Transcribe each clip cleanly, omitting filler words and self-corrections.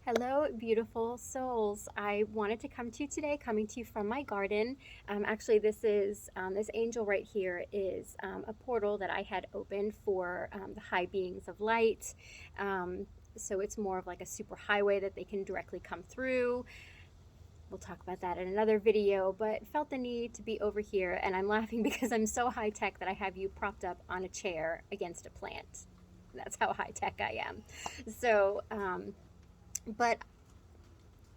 Hello, beautiful souls. I wanted to come to you today, coming to you from my garden. Actually, this angel right here is a portal that I had opened for the high beings of light. Um, so it's more of like a super highway that they can directly come through. We'll talk about that in another video, but felt the need to be over here. And I'm laughing because I'm so high tech that I have you propped up on a chair against a plant. That's how high tech I am. So, but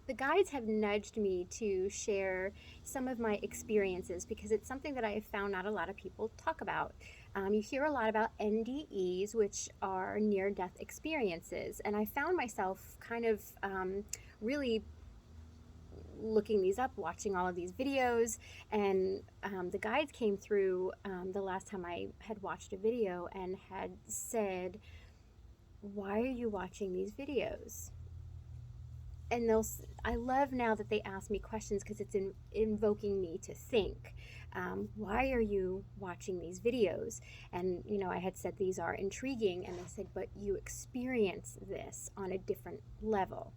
the guides have nudged me to share some of my experiences because it's something that I have found not a lot of people talk about. You hear a lot about NDEs, which are near death experiences, and I found myself kind of really looking these up, watching all of these videos, and the guides came through the last time I had watched a video and had said, "Why are you watching these videos?" And I love now that they ask me questions because it's invoking me to think. Why are you watching these videos? And I had said these are intriguing, and they said, but you experience this on a different level.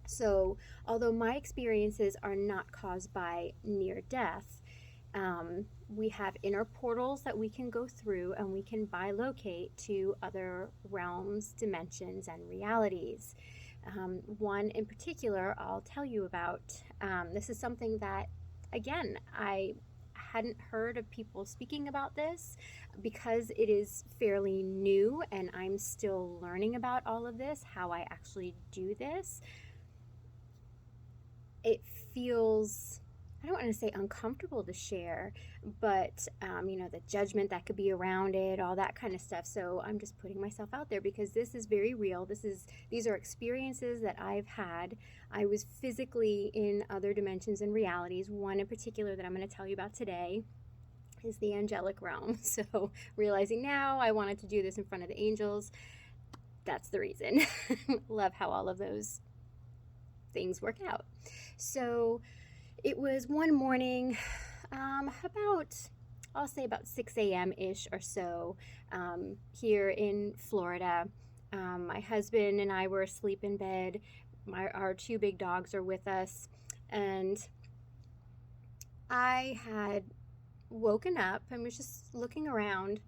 So although my experiences are not caused by near death, we have inner portals that we can go through, and we can bilocate to other realms, dimensions, and realities. One in particular I'll tell you about. This is something that, again, I hadn't heard of people speaking about this because it is fairly new and I'm still learning about all of this, how I actually do this. It feels, I don't want to say uncomfortable to share, but the judgment that could be around it, all that kind of stuff. So I'm just putting myself out there because this is very real. These are experiences that I've had. I was physically in other dimensions and realities. One in particular that I'm going to tell you about today is the angelic realm. So realizing now I wanted to do this in front of the angels, that's the reason. Love how all of those things work out. So it was one morning, I'll say about 6 a.m. ish or so, here in Florida. My husband and I were asleep in bed. Our two big dogs are with us, and I had woken up and was just looking around,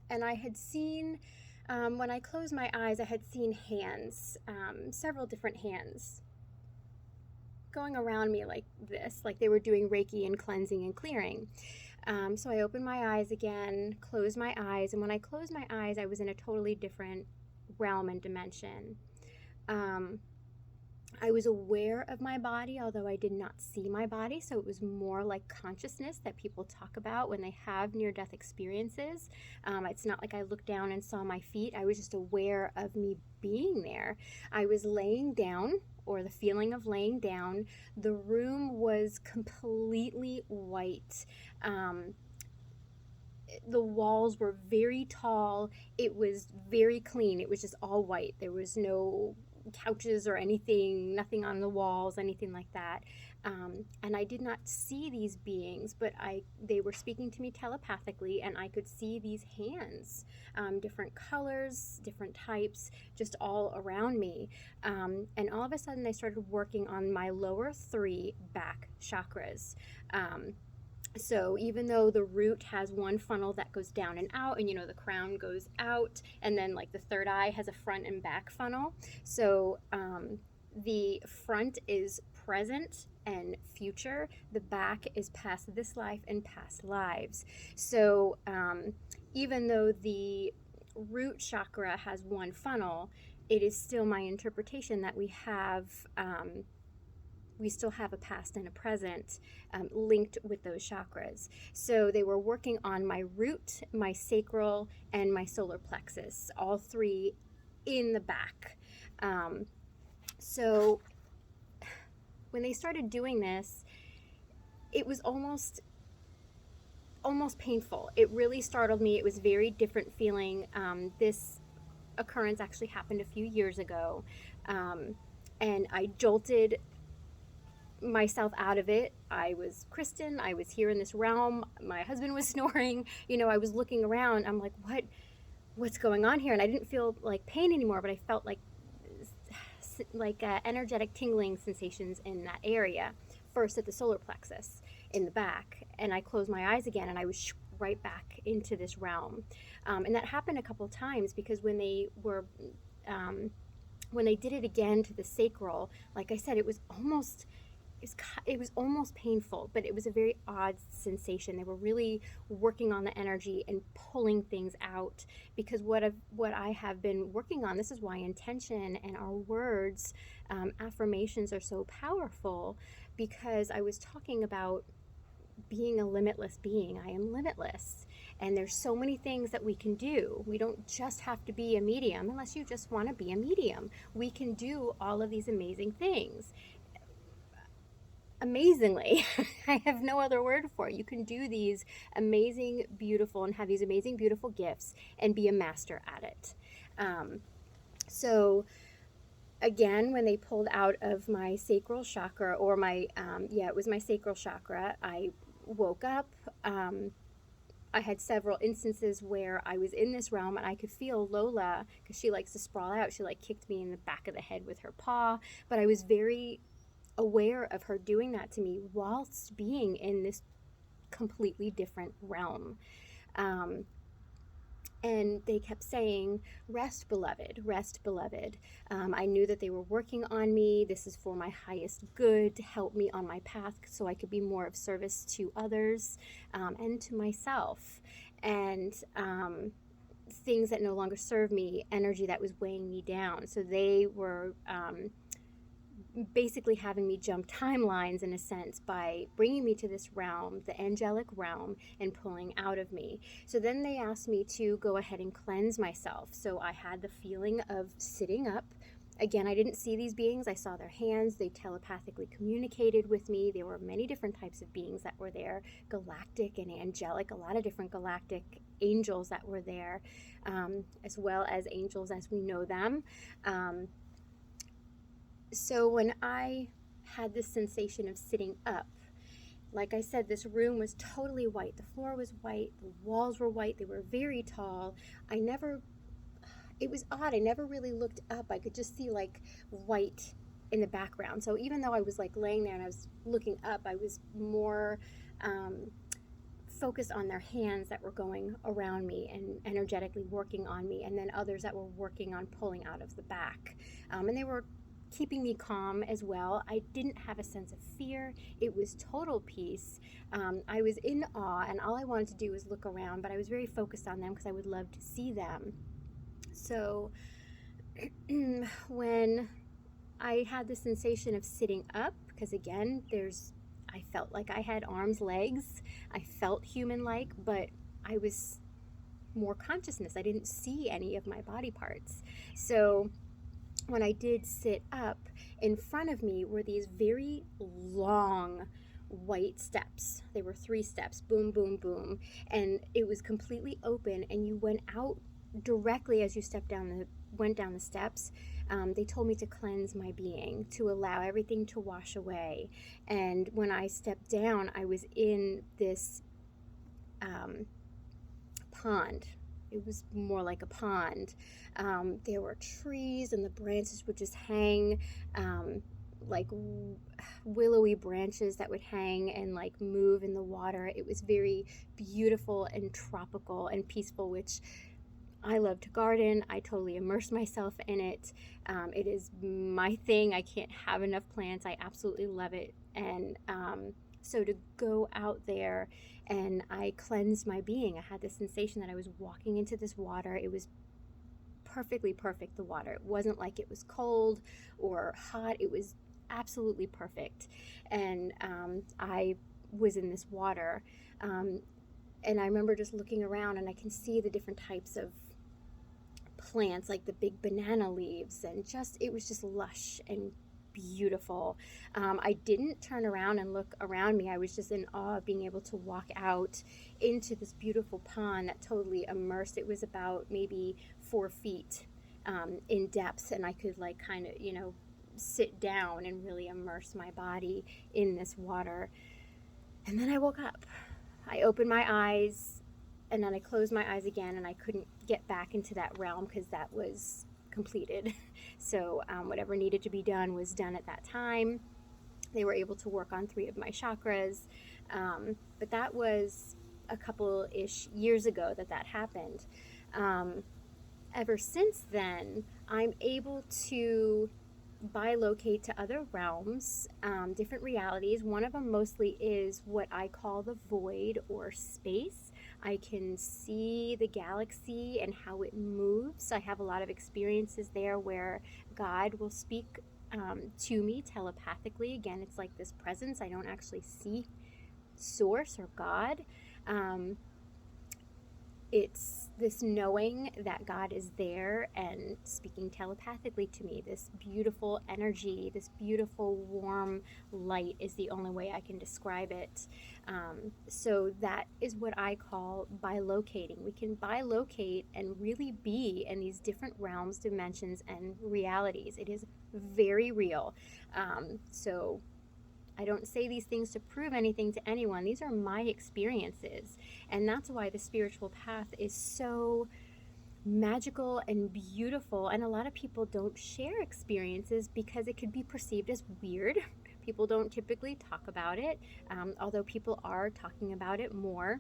and I had seen, when I closed my eyes, I had seen hands, several different hands going around me like this, like they were doing Reiki and cleansing and clearing. So I opened my eyes again, closed my eyes, and when I closed my eyes, I was in a totally different realm and dimension. I was aware of my body, although I did not see my body, so it was more like consciousness that people talk about when they have near-death experiences. It's not like I looked down and saw my feet. I was just aware of me being there. I was laying down, or the feeling of laying down. The room was completely white. The walls were very tall. It was very clean. It was just all white. There was no couches or anything, nothing on the walls, anything like that. And I did not see these beings, but they were speaking to me telepathically, and I could see these hands, different colors, different types, just all around me. And all of a sudden, they started working on my lower 3 back chakras. So even though the root has one funnel that goes down and out, and the crown goes out, and then like the third eye has a front and back funnel. So the front is present and future. The back is past this life and past lives. So even though the root chakra has one funnel, it is still my interpretation that we still have a past and a present linked with those chakras. So they were working on my root, my sacral, and my solar plexus, all 3 in the back. So when they started doing this, it was almost painful. It really startled me. It was very different feeling. This occurrence actually happened a few years ago, and I jolted myself out of it. I was Kristen. I was here in this realm. My husband was snoring. I was looking around. I'm like, what's going on here? And I didn't feel like pain anymore, but I felt like energetic tingling sensations in that area, first at the solar plexus in the back, and I closed my eyes again and I was right back into this realm. And that happened a couple times because um, when they did it again to the sacral, like I said, it was almost painful, but it was a very odd sensation. They were really working on the energy and pulling things out, because what I have been working on, this is why intention and our words, affirmations are so powerful, because I was talking about being a limitless being. I am limitless. And there's so many things that we can do. We don't just have to be a medium unless you just want to be a medium. We can do all of these amazing things. Amazingly. I have no other word for it. You can do these amazing, beautiful, and have these amazing, beautiful gifts and be a master at it. So again, when they pulled out of my sacral chakra, or it was my sacral chakra, I woke up. I had several instances where I was in this realm and I could feel Lola, because she likes to sprawl out. She kicked me in the back of the head with her paw, but I was very aware of her doing that to me whilst being in this completely different realm. And they kept saying, rest, beloved, rest, beloved. I knew that they were working on me. This is for my highest good, to help me on my path so I could be more of service to others, and to myself. And things that no longer serve me, energy that was weighing me down. So they were basically having me jump timelines, in a sense, by bringing me to this realm, the angelic realm, and pulling out of me. So then they asked me to go ahead and cleanse myself. So I had the feeling of sitting up. Again, I didn't see these beings. I saw their hands. They telepathically communicated with me. There were many different types of beings that were there, galactic and angelic, a lot of different galactic angels that were there, as well as angels as we know them. So when I had this sensation of sitting up, like I said, this room was totally white. The floor was white. The walls were white. They were very tall. It was odd. I never really looked up. I could just see white in the background. So even though I was laying there and I was looking up, I was more focused on their hands that were going around me and energetically working on me, and then others that were working on pulling out of the back. And they were keeping me calm as well. I didn't have a sense of fear. It was total peace. I was in awe, and all I wanted to do was look around, but I was very focused on them because I would love to see them. So when I had the sensation of sitting up, because again, I felt like I had arms, legs. I felt human-like, but I was more consciousness. I didn't see any of my body parts. So when I did sit up, in front of me were these very long white steps. They were 3 steps, boom, boom, boom. And it was completely open, and you went out directly as you went down the steps. They told me to cleanse my being, to allow everything to wash away. And when I stepped down, I was in this pond. It was more like a pond. There were trees, and the branches would just hang, like willowy branches that would hang and move in the water. It was very beautiful and tropical and peaceful, which I love to garden. I totally immerse myself in it. It is my thing. I can't have enough plants. I absolutely love it. And so to go out there, and I cleansed my being. I had the sensation that I was walking into this water. It was perfectly perfect, the water. It wasn't like it was cold or hot. It was absolutely perfect. And I was in this water. And I remember just looking around, and I can see the different types of plants, like the big banana leaves, and it was just lush and beautiful. I didn't turn around and look around me. I was just in awe of being able to walk out into this beautiful pond that totally immersed. It was about maybe 4 feet in depth, and I could kind of sit down and really immerse my body in this water. And then I woke up. I opened my eyes, and then I closed my eyes again, and I couldn't get back into that realm because that was completed. So whatever needed to be done was done at that time. They were able to work on 3 of my chakras. But that was a couple-ish years ago that happened. Ever since then, I'm able to bilocate to other realms, different realities. One of them mostly is what I call the void or space. I can see the galaxy and how it moves. I have a lot of experiences there where God will speak to me telepathically. Again, it's like this presence. I don't actually see source or God. It's this knowing that God is there and speaking telepathically to me. This beautiful energy, this beautiful warm light is the only way I can describe it. So that is what I call bilocating. We can bilocate and really be in these different realms, dimensions, and realities. It is very real. So I don't say these things to prove anything to anyone. These are my experiences. And that's why the spiritual path is so magical and beautiful. And a lot of people don't share experiences because it could be perceived as weird. People don't typically talk about it, although people are talking about it more.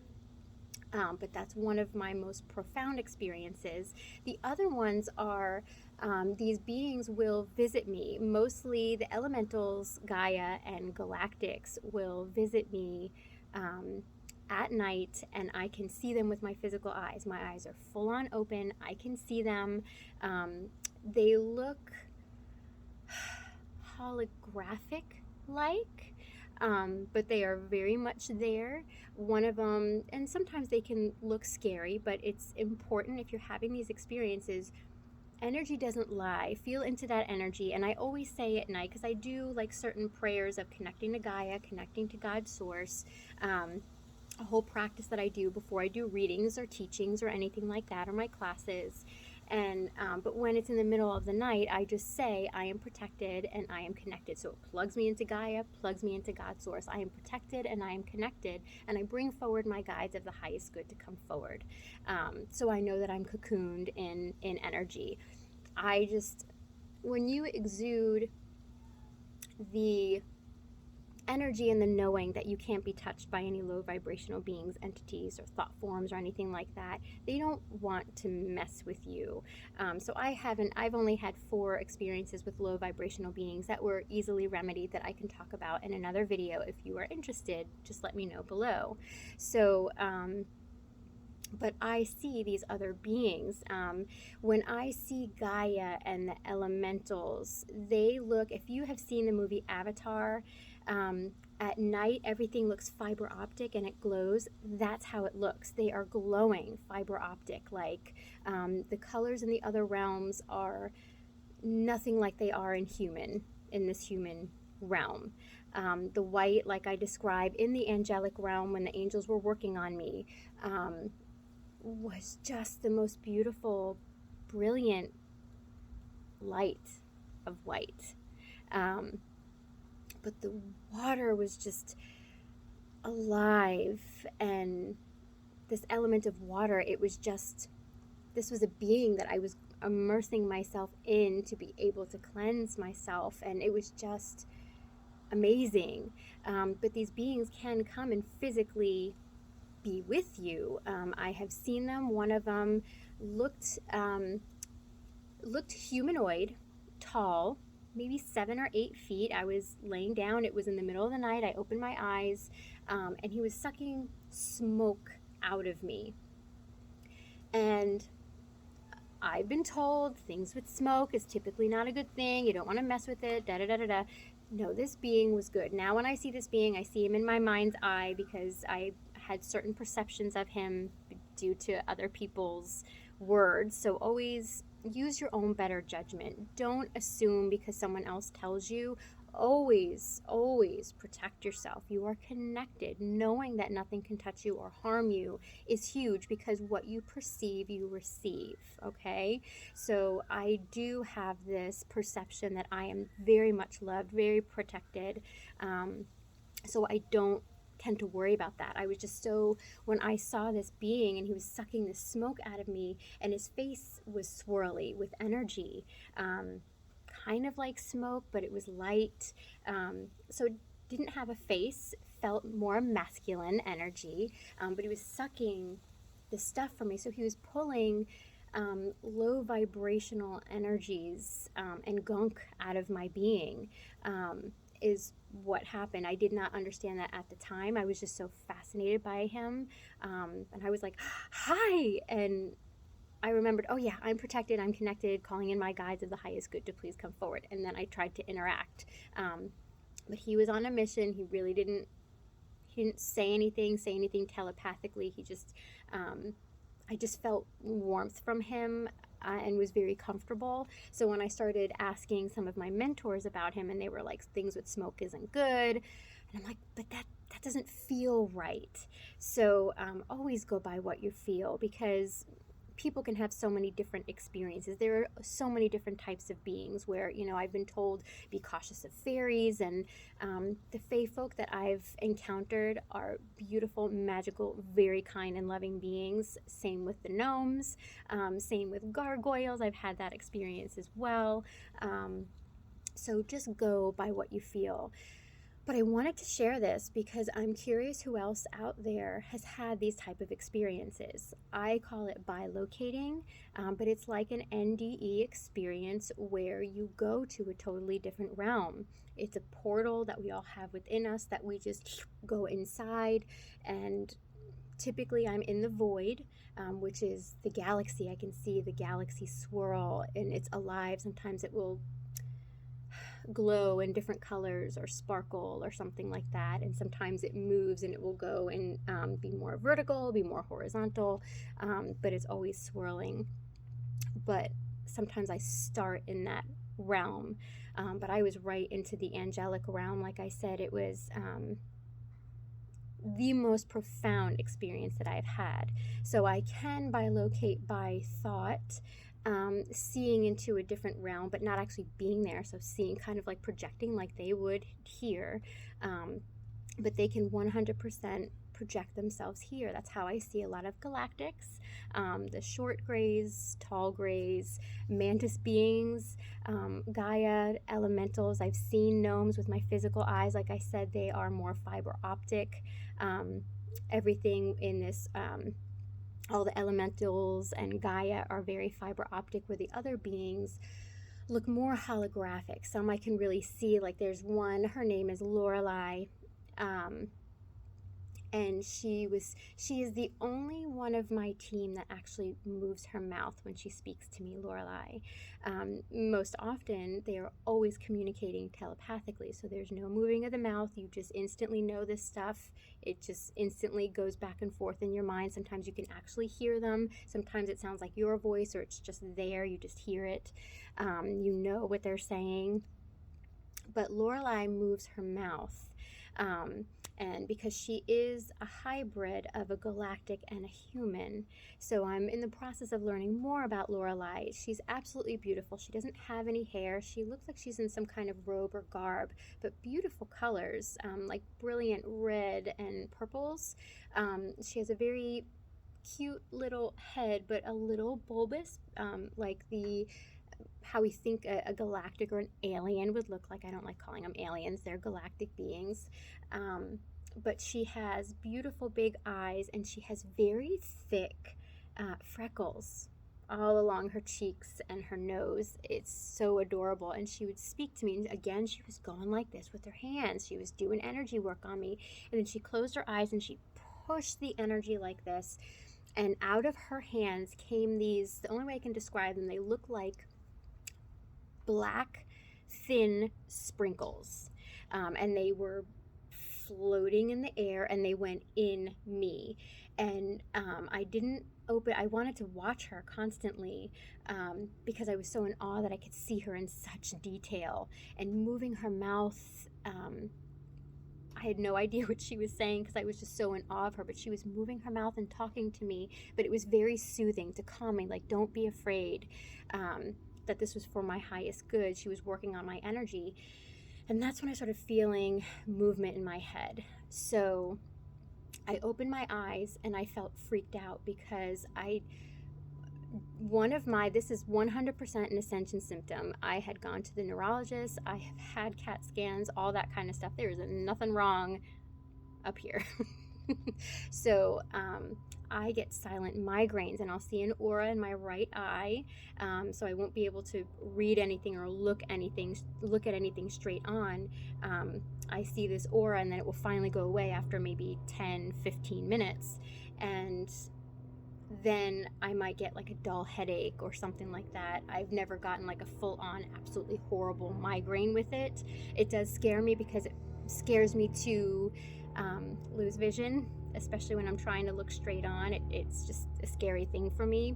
But that's one of my most profound experiences. The other ones are these beings will visit me. Mostly the elementals, Gaia, and galactics will visit me at night, and I can see them with my physical eyes. My eyes are full on open. I can see them. They look holographic like. But they are very much there. One of them, and sometimes they can look scary, but it's important if you're having these experiences. Energy doesn't lie. Feel into that energy. And I always say at night, because I do like certain prayers of connecting to Gaia, connecting to God's source, a whole practice that I do before I do readings or teachings or anything like that, or my classes. And but when it's in the middle of the night, I just say I am protected and I am connected. So it plugs me into Gaia, plugs me into God's source. I am protected and I am connected, and I bring forward my guides of the highest good to come forward. So I know that I'm cocooned in energy. When you exude the energy and the knowing that you can't be touched by any low vibrational beings, entities, or thought forms or anything like that, they don't want to mess with you. So I've only had 4 experiences with low vibrational beings that were easily remedied that I can talk about in another video. If you are interested, just let me know below. So but I see these other beings. When I see Gaia and the elementals, they look, if you have seen the movie Avatar, at night everything looks fiber optic and it glows. That's how it looks. They are glowing fiber optic. Like the colors in the other realms are nothing like they are in this human realm. The white, like I described in the angelic realm when the angels were working on me, was just the most beautiful, brilliant light of white. But the water was just alive, and this element of water, this was a being that I was immersing myself in to be able to cleanse myself, and it was just amazing. But these beings can come and physically be with you. I have seen them. One of them looked humanoid, tall, maybe 7 or 8 feet. I was laying down. It was in the middle of the night. I opened my eyes, and he was sucking smoke out of me. And I've been told things with smoke is typically not a good thing. You don't want to mess with it, da-da-da-da-da. No, this being was good. Now when I see this being, I see him in my mind's eye because I had certain perceptions of him due to other people's words. So always use your own better judgment. Don't assume because someone else tells you. Always, always protect yourself. You are connected. Knowing that nothing can touch you or harm you is huge, because what you perceive, you receive, okay? So I do have this perception that I am very much loved, very protected. So I don't tend to worry about that. I was just so, when I saw this being and he was sucking this smoke out of me and his face was swirly with energy, kind of like smoke, but it was light. So it didn't have a face, felt more masculine energy, but he was sucking the stuff from me. So he was pulling low vibrational energies and gunk out of my being, is what happened. I did not understand that at the time. I was just so fascinated by him. And I was like, hi. And I remembered, oh yeah, I'm protected, I'm connected, calling in my guides of the highest good to please come forward. And then I tried to interact. But he was on a mission. He didn't say anything telepathically. He just, I just felt warmth from him, and was very comfortable. So when I started asking some of my mentors about him, and they were like, things with smoke isn't good. And I'm like, but that doesn't feel right. So always go by what you feel, because people can have so many different experiences. There are so many different types of beings where, I've been told be cautious of fairies, and the fae folk that I've encountered are beautiful, magical, very kind and loving beings. Same with the gnomes, same with gargoyles. I've had that experience as well. So just go by what you feel. But I wanted to share this because I'm curious who else out there has had these type of experiences. I call it bilocating, but it's like an NDE experience where you go to a totally different realm. It's a portal that we all have within us that we just go inside, and typically I'm in the void, which is the galaxy. I can see the galaxy swirl and it's alive. Sometimes it will glow in different colors or sparkle or something like that, and sometimes it moves and it will go and be more vertical, be more horizontal, but it's always swirling. But sometimes I start in that realm, but I was right into the angelic realm. Like I said, it was the most profound experience that I've had. So I can bilocate by thought, seeing into a different realm, but not actually being there. So seeing, kind of like projecting like they would here, but they can 100% project themselves here. That's how I see a lot of galactics, the short grays, tall grays, mantis beings, Gaia, elementals. I've seen gnomes with my physical eyes. Like I said, they are more fiber optic. Everything in this, all the elementals and Gaia are very fiber optic, where the other beings look more holographic. Some I can really see, like there's one, her name is Lorelei, and she is the only one of my team that actually moves her mouth when she speaks to me, Lorelei. Most often, they are always communicating telepathically, so there's no moving of the mouth. You just instantly know this stuff. It just instantly goes back and forth in your mind. Sometimes you can actually hear them. Sometimes it sounds like your voice, or it's just there. You just hear it. You know what they're saying. But Lorelei moves her mouth. And because she is a hybrid of a galactic and a human. So I'm in the process of learning more about Lorelei. She's absolutely beautiful. She doesn't have any hair. She looks like she's in some kind of robe or garb, but beautiful colors, like brilliant red and purples. She has a very cute little head, but a little bulbous, like how we think a galactic or an alien would look like. I don't like calling them aliens. They're galactic beings. But she has beautiful big eyes, and she has very thick freckles all along her cheeks and her nose. It's so adorable. And she would speak to me, and again, she was going like this with her hands. She was doing energy work on me, and then she closed her eyes and she pushed the energy like this, and out of her hands came these, the only way I can describe them, they look like black thin sprinkles, and they were floating in the air, and they went in me. And I didn't open. I wanted to watch her constantly, because I was so in awe that I could see her in such detail, and moving her mouth. I had no idea what she was saying because I was just so in awe of her, but she was moving her mouth and talking to me, but it was very soothing to calm me, like, don't be afraid, that this was for my highest good. She was working on my energy. And that's when I started feeling movement in my head. So I opened my eyes and I felt freaked out because this is 100% an ascension symptom. I had gone to the neurologist, I have had CAT scans, all that kind of stuff. There is nothing wrong up here. So I get silent migraines, and I'll see an aura in my right eye, so I won't be able to read anything or look at anything straight on. I see this aura, and then it will finally go away after maybe 10-15 minutes, and then I might get like a dull headache or something like that. I've never gotten like a full-on absolutely horrible migraine with it. It does scare me because it scares me to lose vision, especially when I'm trying to look straight on. It's just a scary thing for me.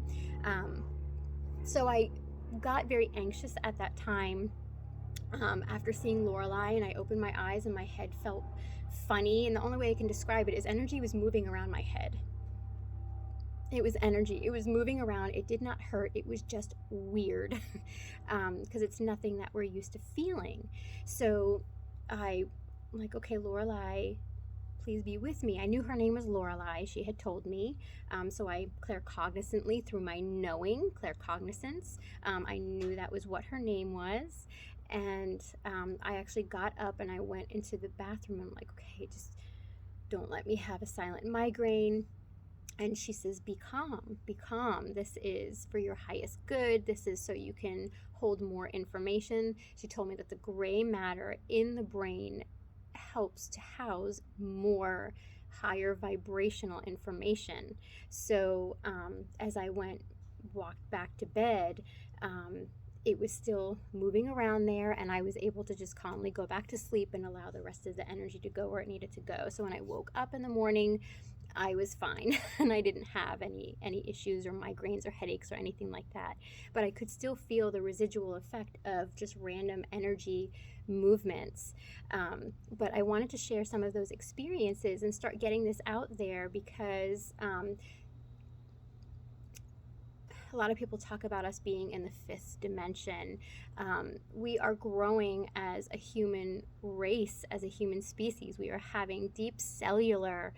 So I got very anxious at that time after seeing Lorelei, and I opened my eyes and my head felt funny. And the only way I can describe it is energy was moving around my head. It was energy. It was moving around. It did not hurt. It was just weird because it's nothing that we're used to feeling. So I'm like, okay, Lorelei, please be with me. I knew her name was Lorelei. She had told me. So I claircognizantly, through my knowing, claircognizance, I knew that was what her name was. And I actually got up and I went into the bathroom. I'm like, okay, just don't let me have a silent migraine. And she says, be calm, be calm. This is for your highest good. This is so you can hold more information. She told me that the gray matter in the brain helps to house more higher vibrational information. So as I walked back to bed, it was still moving around there, and I was able to just calmly go back to sleep and allow the rest of the energy to go where it needed to go. So when I woke up in the morning, I was fine and I didn't have any issues or migraines or headaches or anything like that. But I could still feel the residual effect of just random energy movements. But I wanted to share some of those experiences and start getting this out there because a lot of people talk about us being in the fifth dimension. We are growing as a human race, as a human species. We are having deep cellular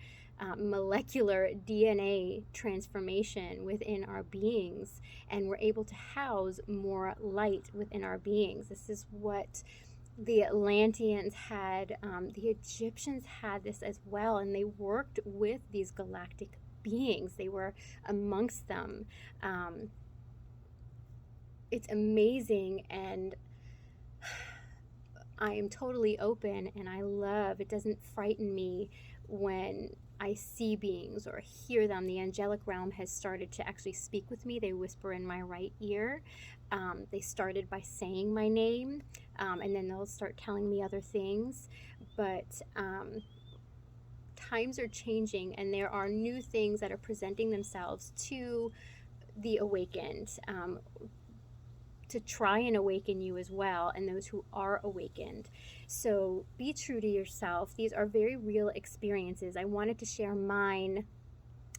molecular DNA transformation within our beings, and we're able to house more light within our beings. This is what the Atlanteans had, the Egyptians had this as well, and they worked with these galactic beings. They were amongst them. It's amazing, and I am totally open, and I love, it doesn't frighten me when I see beings or hear them. The angelic realm has started to actually speak with me. They whisper in my right ear. They started by saying my name, and then they'll start telling me other things. But times are changing, and there are new things that are presenting themselves to the awakened, to try and awaken you as well, and those who are awakened. So be true to yourself. These are very real experiences. I wanted to share mine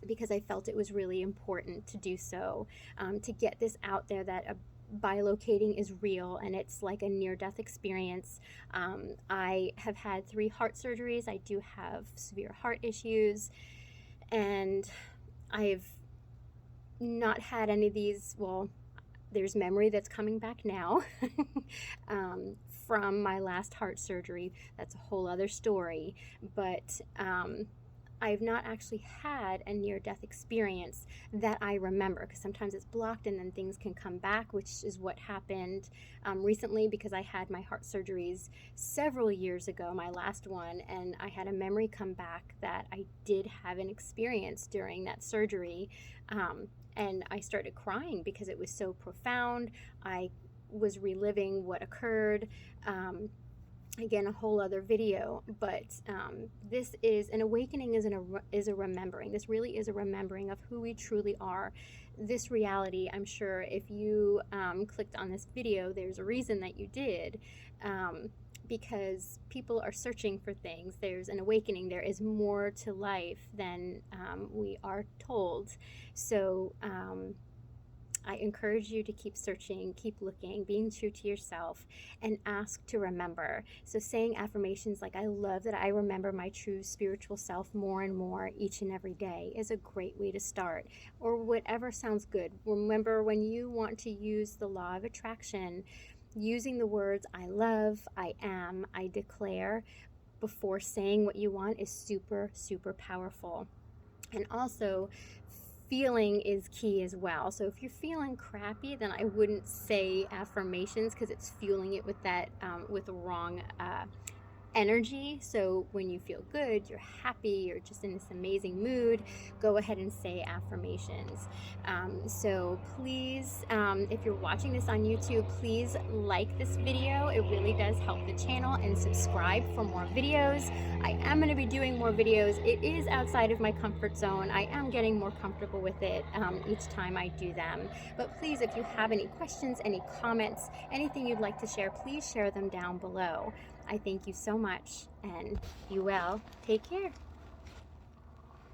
because I felt it was really important to do so, to get this out there that bilocating is real, and it's like a near-death experience. I have had 3 heart surgeries. I do have severe heart issues, and I've not had any of these, well, there's memory that's coming back now from my last heart surgery. That's a whole other story. But I've not actually had a near-death experience that I remember, because sometimes it's blocked and then things can come back, which is what happened recently, because I had my heart surgeries several years ago, my last one, and I had a memory come back that I did have an experience during that surgery. And I started crying because it was so profound. I was reliving what occurred. Again, a whole other video, but this is an awakening, is a remembering. This really is a remembering of who we truly are. This reality, I'm sure if you clicked on this video, there's a reason that you did, because people are searching for things. There's an awakening. There is more to life than we are told. So I encourage you to keep searching, keep looking, being true to yourself, and ask to remember. So saying affirmations like, I love that I remember my true spiritual self more and more each and every day is a great way to start. Or whatever sounds good. Remember, when you want to use the law of attraction, using the words I love, I am, I declare before saying what you want is super, super powerful. And also, feeling is key as well. So if you're feeling crappy, then I wouldn't say affirmations, because it's fueling it with that with the wrong energy. So when you feel good, you're happy, you're just in this amazing mood, go ahead and say affirmations. So please, if you're watching this on YouTube, please like this video. It really does help the channel, and subscribe for more videos. I am going to be doing more videos. It is outside of my comfort zone. I am getting more comfortable with it each time I do them. But please, if you have any questions, any comments, anything you'd like to share, please share them down below. I thank you so much, and be well. Take care.